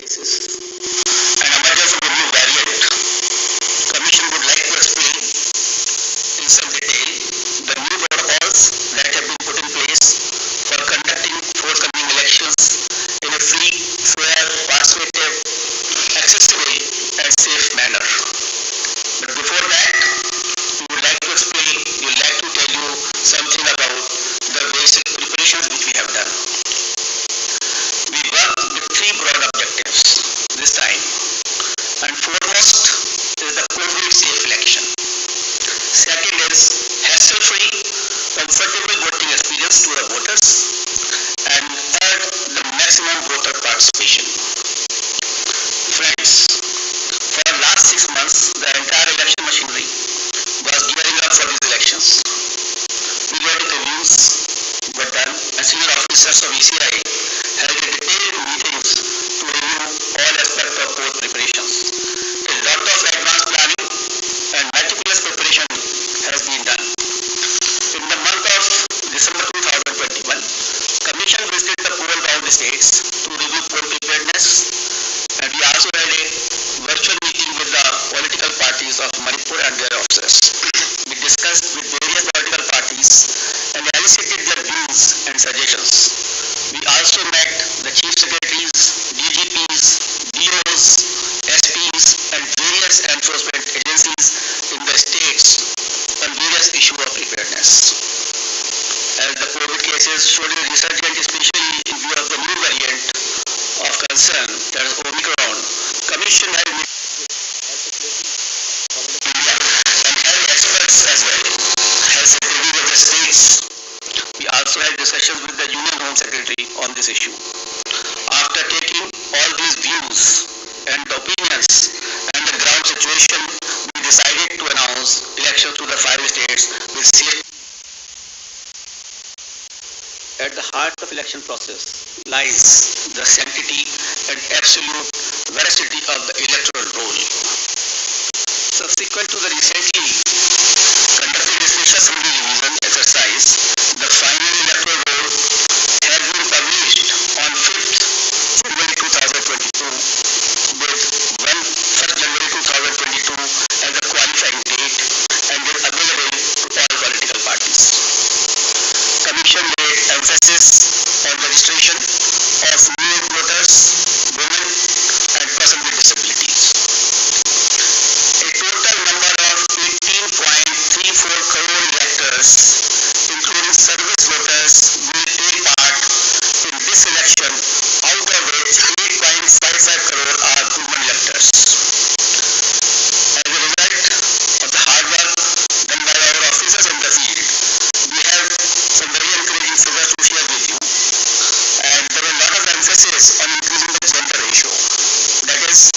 cases and emergence of a new variant, Commission would like to explain in some detail the new protocols that have been put in place for conducting forthcoming elections in a free, fair, participative, accessible and safe manner. But before that, we would like to tell you something about the basic preparations which we have done. We worked with three broad objectives this time, and foremost is the COVID safe election. Second is hassle-free, comfortable voting experience to the voters, and third, the maximum voter participation. Friends, for the last 6 months, the entire election machinery was gearing up for these elections. Periodic reviews were done, and senior officers of ECI held detailed meetings to review all aspects of both preparations. A lot of advanced planning and meticulous preparation has been done. In the month of December 2021, Commission visited the poll-bound states to review poll preparedness, and we also had a virtual meeting with the political parties of Manipur and their officers. We discussed with various political parties and elicited their views and suggestions. We also met the chief secretaries, DGPs, DOs, SPs and various enforcement agencies in the states on various issues of preparedness. As the COVID cases showed a resurgence, especially in view of the new variant of concern, that is Omicron, Commission had met India and had experts as well, health secretaries of the states. We also had discussions with the Union Home Secretary on this issue. After taking all these views and opinions and the ground situation, we decided to announce elections to the 5 states with safe. At the heart of election process lies the sanctity and absolute veracity of the electoral roll. Subsequent to the recently conducted special assembly revision exercise, the final electoral roll has been published on 5th January 2022 with 1st January 2022 as the qualifying date and is available to all political parties. Commission laid emphasis on the registration of new voters, women and persons with disabilities. A total number of 18.34 crore electors, including service voters, will take part in this election, out of which 8.55 crore are women electors. As a result of the hard work done by our officers in the field, we have some very encouraging figures to share with you, and there was a lot of emphasis on increasing the gender ratio, that is,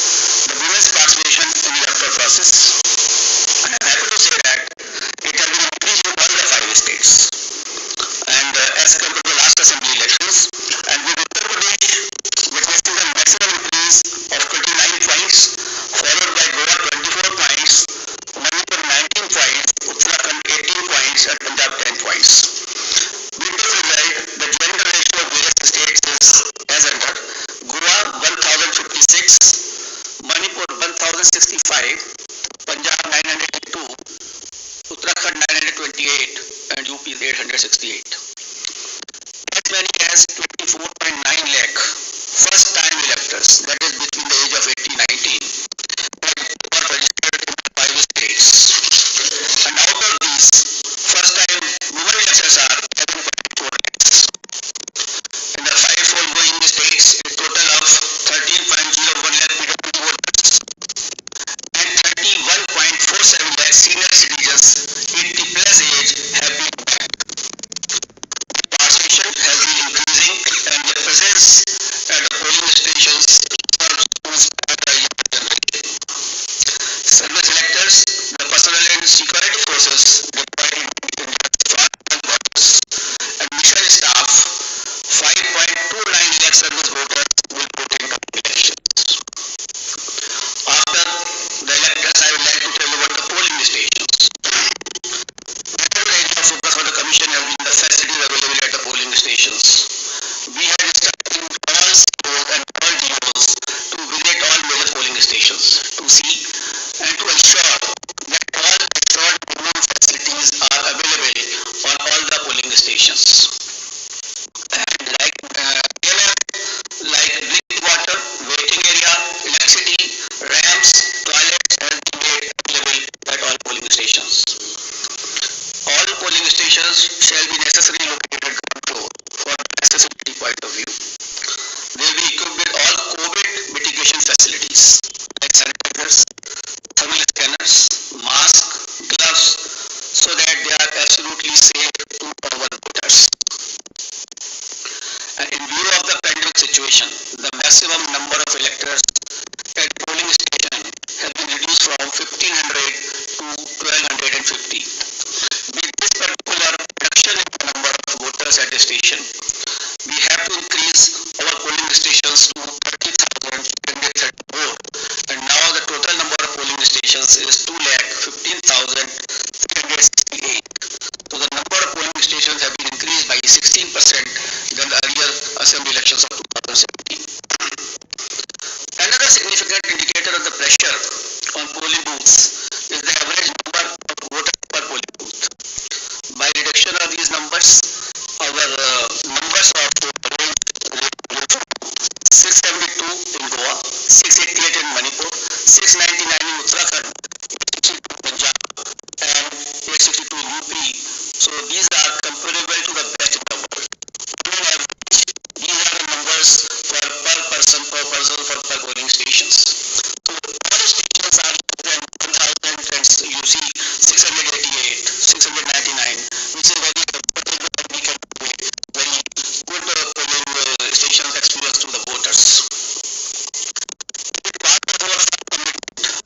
the women's participation in the electoral process. And I'm happy to say that it has been increased in all the 5 states, and as compared to the last assembly elections, and with Uttar Pradesh witnessing the maximum increase of 29 points, followed by Goa 24 points, Manipur 19 points, Uttarakhand 18 points, and Punjab 10 points. With this result, the gender ratio of various states is as under: Goa 1056, Manipur 1065, Punjab 902, Uttarakhand 928, and UP is 868. As many as 24.9 lakh first-time electors, that is between the age of 18-19, were registered in the 5 states. And out of these, first-time women electors are 11.4 lakhs. In the 5 foregoing states, a total of 13.01 lakh PWD voters and 31.47 lakh senior citizens 80 plus age have been backed. Participation has been increasing, and the presence at the polling stations serves to inspire the younger generation. Service electors, the personnel and security forces deployed in the borders, and mission staff, 5.29 lakh service voters will vote in coming elections. After the electors, I would like to tell you about the polling stations. Another area of focus for the Commission has been the facilities available at the polling stations. We have instructed all COs and all DOs to stations to see and to ensure that all assured minimum facilities are available on all the polling stations. And they were like drinking water, waiting area, electricity, ramps, toilets has been made available at all polling stations. All polling stations shall be necessarily located at ground floor for accessibility point of view. They will be equipped with all COVID mitigation facilities like sanitizers, thermal scanners, masks, gloves, so that they are absolutely safe to our voters. And in view of the pandemic situation, the maximum number of electors at polling station has been reduced from 1500 to 1250. With this particular reduction in the number of voters at the station, we have to increase our polling stations to 30,334, and now the total number of polling stations is 2,15,368. So the number of polling stations have been increased by 16% than the earlier assembly elections of 2017. Another significant indicator of the pressure on polling booths is the average number of voters per polling booth. By reduction of these numbers, our numbers of 672 in Goa, 688 in Manipur, 699 in Uttarakhand, 862 in Punjab, and 862 in UP. So these are comparable to the best in the world. On average, these are the numbers for per person for polling stations. So all stations are less than 1,000, and you see 688, 699, which is very comfortable, and we can give very good polling station experience to the voters. It part of our commitment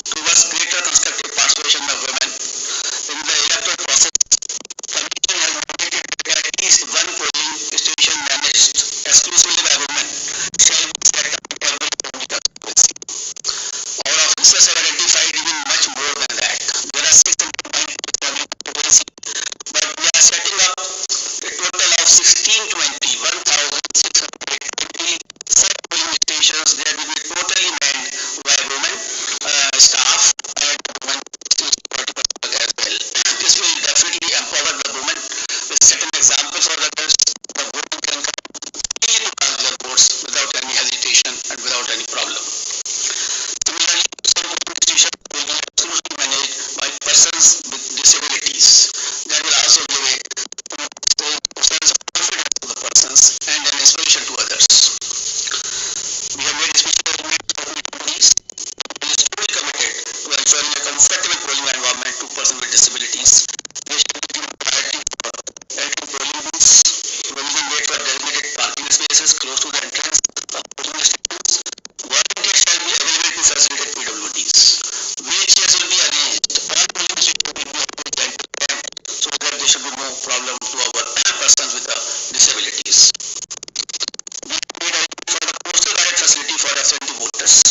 towards greater constructive participation of women in the electoral process. Commission has mandated that at least one polling station managed exclusively by women shall be set up in every county constituency. Our officers have identified even much more than that. There are 690 constituencies, but we are setting up a total of 1,620 set polling stations. They will be totally manned by women staff and women security personnel as well. This will definitely empower the women, will set an example for others. The women can come freely to cast their votes without any hesitation and without any problem. Similarly, some polling stations will be absolutely managed by persons with disabilities. That will also give a sense of confidence to the persons and an inspiration to others. We have made special arrangements for communities and is fully committed to ensuring a comfortable polling environment to persons with disabilities. They shall be given priority for entering polling booths, provision made for designated parking spaces close to the entrance of polling stations. Volunteers shall be available to facilitate PWDs. Wheelchairs will be arranged. All polling stations will be arranged and ramp so that there should be no problem to our persons with disabilities. We made arrangements for the postal ballot facility for absentee voters,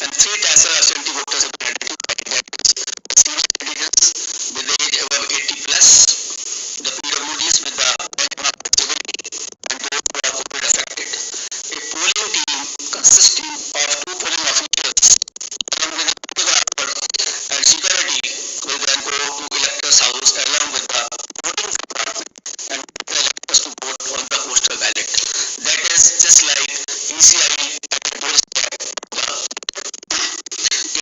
and 3 tassel absentee voters have been identified, that is senior citizens with the age above 80 plus, the PWDs with the benchmark disability, and those who are COVID affected. A polling team consisting of 2 polling officials along with a photographer and security will then go to electors' house along with the voting compartment and get the electors to vote on the postal ballot. That is just like ECI at the doorstep. The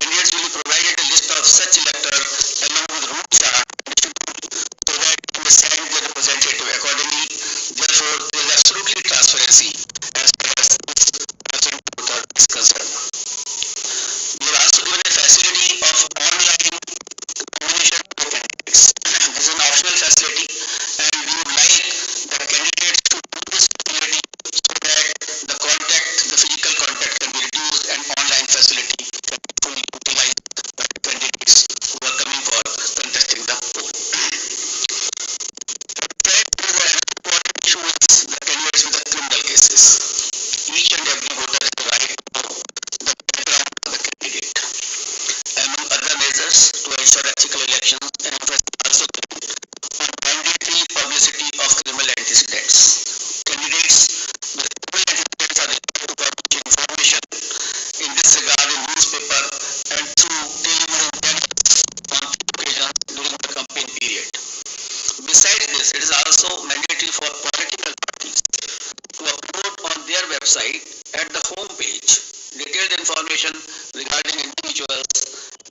website at the home page detailed information regarding individuals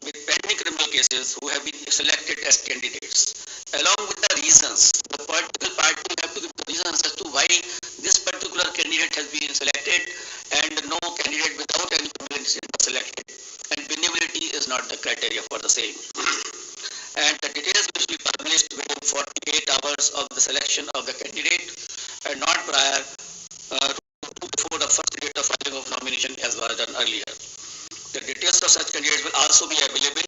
with pending criminal cases who have been selected as candidates, along with the reasons. The political party will have to give the reasons as to why this particular candidate has been selected and no candidate without any criminal incident was selected. And winnability is not the criteria for the same. And the details will be published within 48 hours of the selection of the candidate and not prior before the first date of filing of nomination as was done earlier. The details of such candidates will also be available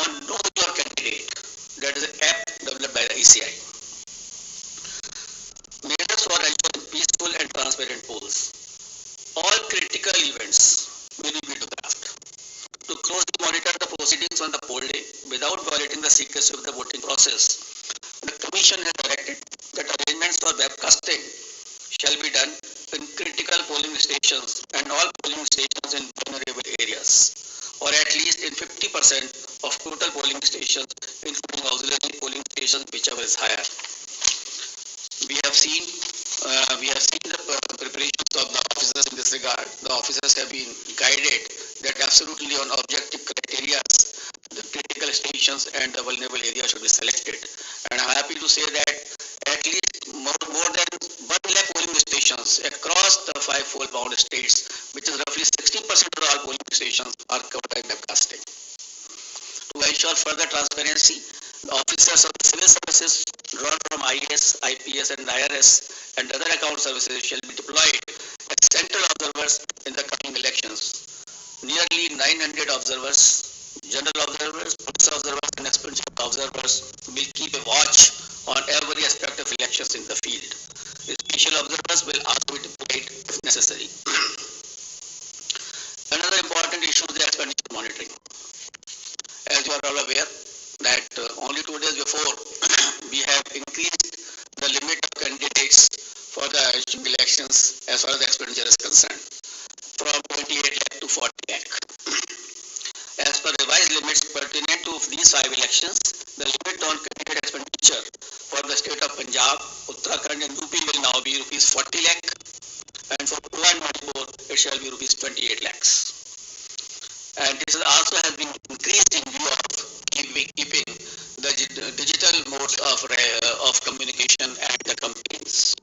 on Know Your Candidate, that is an app developed by the ECI. Measures for ensuring peaceful and transparent polls. All critical events will be videographed to closely monitor the proceedings on the poll day without violating the secrecy of the voting process. The Commission has directed that arrangements for webcasting shall be done in critical polling stations and all polling stations in vulnerable areas, or at least in 50% of total polling stations, including auxiliary polling stations, whichever is higher. We have seen the preparations of the officers in this regard. The officers have been guided that absolutely on objective criteria, the critical stations and the vulnerable areas should be selected. And I'm happy to say that at least more than 1 lakh polling stations across the 5 fold-bound states, which is roughly 60% of all polling stations, are covered by webcasting. To ensure further transparency, the officers of the civil services drawn from IAS, IPS and IRS and other account services shall be deployed as central observers in the coming elections. Nearly 900 observers, general observers, police observers and expenditure observers will keep a watch on every aspect of elections in the field. Special observers will also be deployed if necessary. Another important issue is the expenditure monitoring. As you are all aware that only 2 days before we have increased the limit of candidates for the elections as far as the expenditure is concerned from 28 lakh to 40 lakh. As per revised limits pertinent to these 5 elections, the limit on candidate expenditure for the state of Punjab, Uttarakhand and UP will now be rupees 40 lakh, and for Goa and Manipur it shall be rupees 28 lakhs. And this also has been increased in view of keeping the digital modes of communication and the campaigns.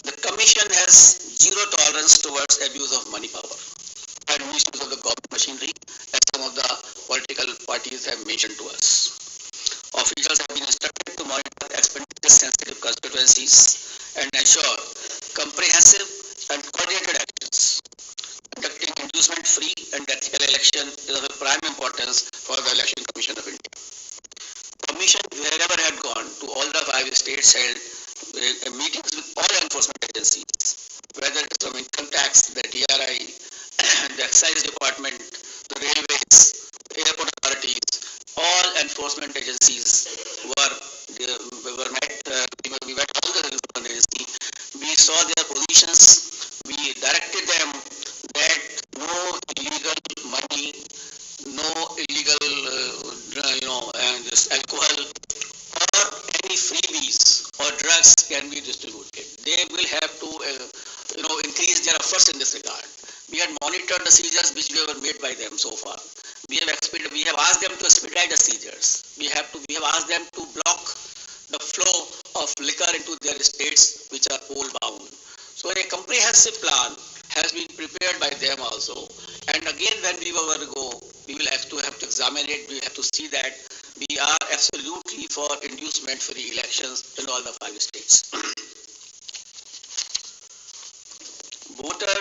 The Commission has zero tolerance towards abuse of money power and misuse of the government machinery, as some of the political parties have mentioned to us. Officials have been instructed to monitor expenditure-sensitive constituencies and ensure comprehensive and coordinated actions. Conducting inducement-free and ethical election is of a prime importance for the Election Commission of India. Commission, wherever had gone to all the 5 states, held meetings with all enforcement agencies, whether it is from income tax, the DRI, the excise department, the railways, airport authorities, all enforcement agencies were met. We met all the enforcement agencies. We saw their positions. We directed them that no illegal money, no illegal, this alcohol or any freebies or drugs can be distributed. They will have to, increase their efforts in this regard. We had monitored the seizures which were made by them so far. We have asked them to expedite the seizures. We have asked them to block the flow of liquor into their states which are poll bound. So a comprehensive plan has been prepared by them also. And again, when we were to go, we will have to examine it. We have to see that we are absolutely for inducement-free elections in all the 5 states. Voter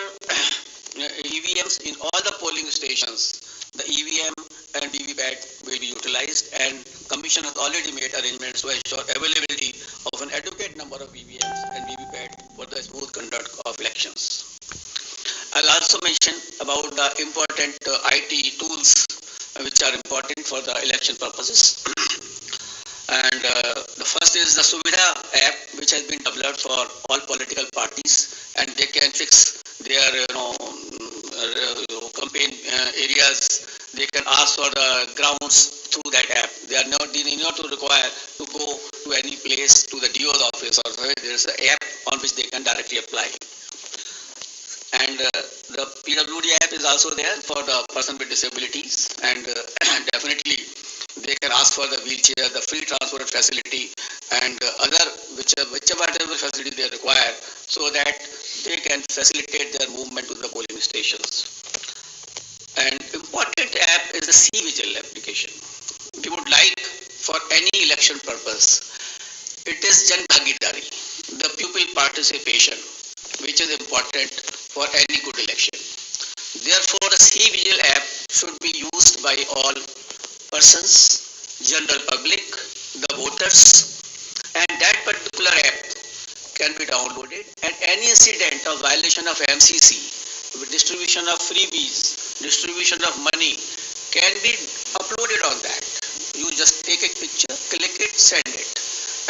EVMs in all the polling stations, the EVM and VVPAT will be utilized, and Commission has already made arrangements to ensure availability of an adequate number of EVMs and VVPAT for the smooth conduct of elections. I'll also mention about the important IT tools which are important for the election purposes. And the first is the Suvidha app, which has been developed for all political parties, and they can fix their campaign areas. They can ask for the grounds through that app. They need not to require to go to any place to the DO's office, or there is an app on which they can directly apply. And the PWD app is also there for the person with disabilities, and definitely they can ask for the wheelchair, the free transport facility, and other whichever facility they require, so that they can facilitate their movement to the polling stations. And important app is the C-Vigil application. We would like for any election purpose. It is Jan Bhagidari, the pupil participation, which is important for any good election. Therefore, the C-Vigil app should be used by all persons, general public, the voters, and that particular app can be downloaded, and any incident of violation of MCC, distribution of freebies, distribution of money can be uploaded on that. You just take a picture, click it, send it,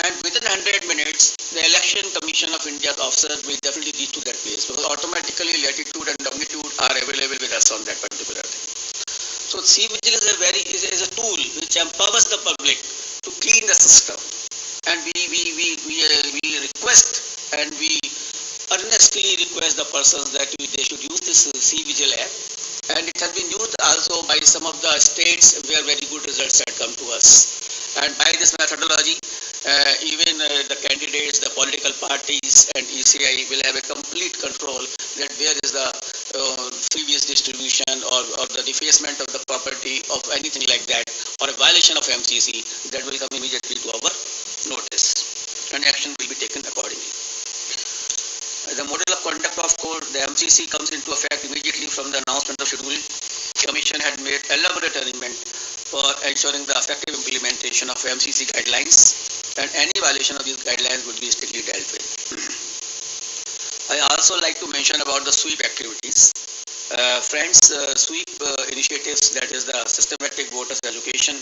and within 100 minutes the Election Commission of India's officers will definitely reach to that place, because automatically latitude and longitude are available with us on that particular thing. So C-Vigil is a tool which empowers the public to clean the system, and we request and we earnestly request the persons that they should use this C-Vigil app, and it has been used also by some of the states where very good results have come to us. And by this methodology, even the candidates, the political parties and ECI will have a complete control that where is the previous distribution or the defacement of the property of anything like that, or a violation of MCC, that will come immediately to our notice, and action will be taken accordingly. The model of conduct of court, the MCC, comes into effect immediately from the announcement of schedule. Commission had made elaborate arrangement for ensuring the effective implementation of MCC guidelines, and any violation of these guidelines would be strictly dealt with. I also like to mention about the sweep activities. Friends, sweep initiatives, that is the systematic voters education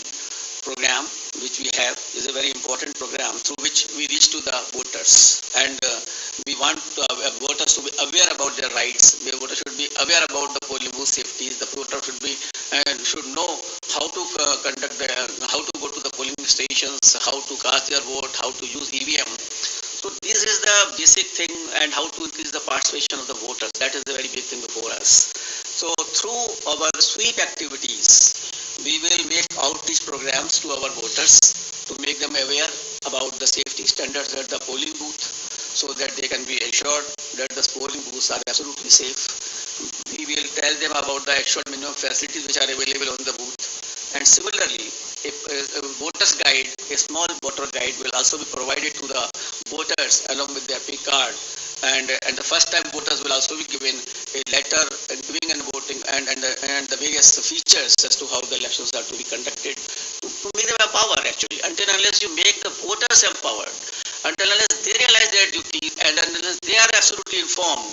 program which we have, is a very important program through which we reach to the voters, and we want voters to be aware about their rights. The voters should be aware about the polling booth safety. The voter should know how to conduct how to go to the polling stations, how to cast their vote, how to use EVM. So this is the basic thing, and how to increase the participation of the voters. That is the very big thing before us. So through our sweep activities, we will make outreach programs to our voters to make them aware about the safety standards at the polling booth, so that they can be assured that the polling booths are absolutely safe. We will tell them about the actual minimum facilities which are available on the booth. And similarly, a voter's guide, a small voter guide, will also be provided to the voters along with their PIN card. And the first time voters will also be given a letter giving and voting and the various features as to how the elections are to be conducted, to make them empowered actually. Until unless you make the voters empowered, until unless they realize their duties, and unless they are absolutely informed,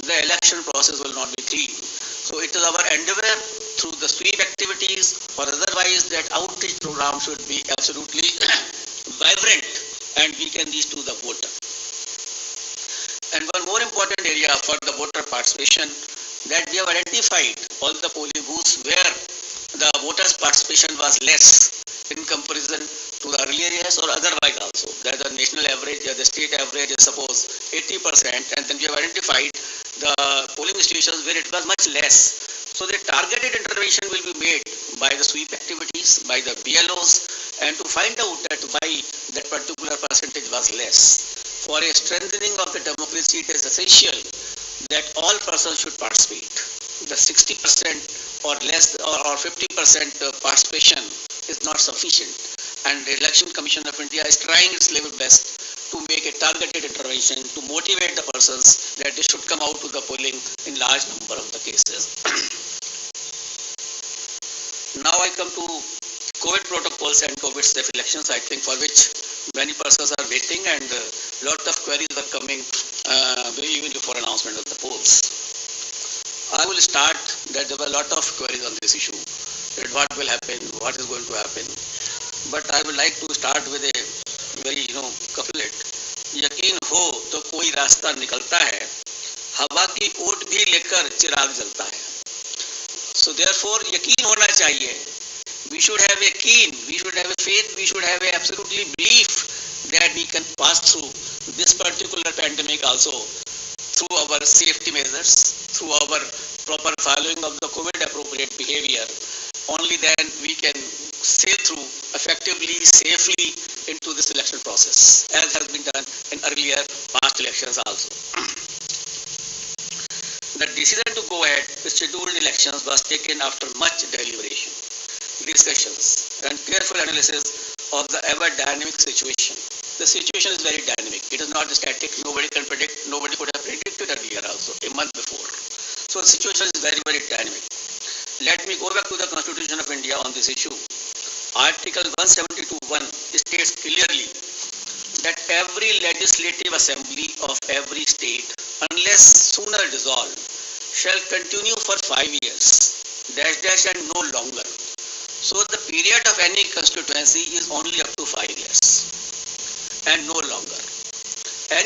the election process will not be clean. So it is our endeavor through the sweep activities or otherwise that outreach program should be absolutely vibrant, and we can reach to the voter. And one more important area for the voter participation, that we have identified all the polling booths where the voters' participation was less in comparison to the earlier years or otherwise also. That the national average or the state average is suppose 80%, and then we have identified the polling stations where it was much less. So the targeted intervention will be made by the sweep activities, by the BLOs, and to find out that why that particular percentage was less. For a strengthening of the democracy, it is essential that all persons should participate. The 60% or less or 50% participation is not sufficient, and the Election Commission of India is trying its level best to make a targeted intervention to motivate the persons that they should come out to the polling in large number of the cases. Now I come to COVID protocols and COVID safe elections, I think, for which many persons are waiting, and lot of queries are coming even before announcement of the polls. I will start that there were a lot of queries on this issue, that what will happen, what is going to happen. But I would like to start with a very couplet. यकीन हो तो कोई रास्ता निकलता है, हवा की ओट भी लेकर चिराग जलता है. So therefore यकीन होना चाहिए. We should have a keen, we should have a faith, we should have a absolutely belief that we can pass through this particular pandemic also through our safety measures, through our proper following of the COVID appropriate behavior, only then we can sail through effectively, safely into this election process, as has been done in earlier past elections also. The decision to go ahead with scheduled elections was taken after much deliberation, discussions, and careful analysis of the ever dynamic situation. The situation is very dynamic. It is not static. Nobody can predict. Nobody could have predicted earlier also, a month before. So the situation is very, very dynamic. Let me go back to the Constitution of India on this issue. Article 172(1) states clearly that every legislative assembly of every state, unless sooner dissolved, shall continue for 5 years, and no longer. So the period of any constituency is only up to 5 years and no longer.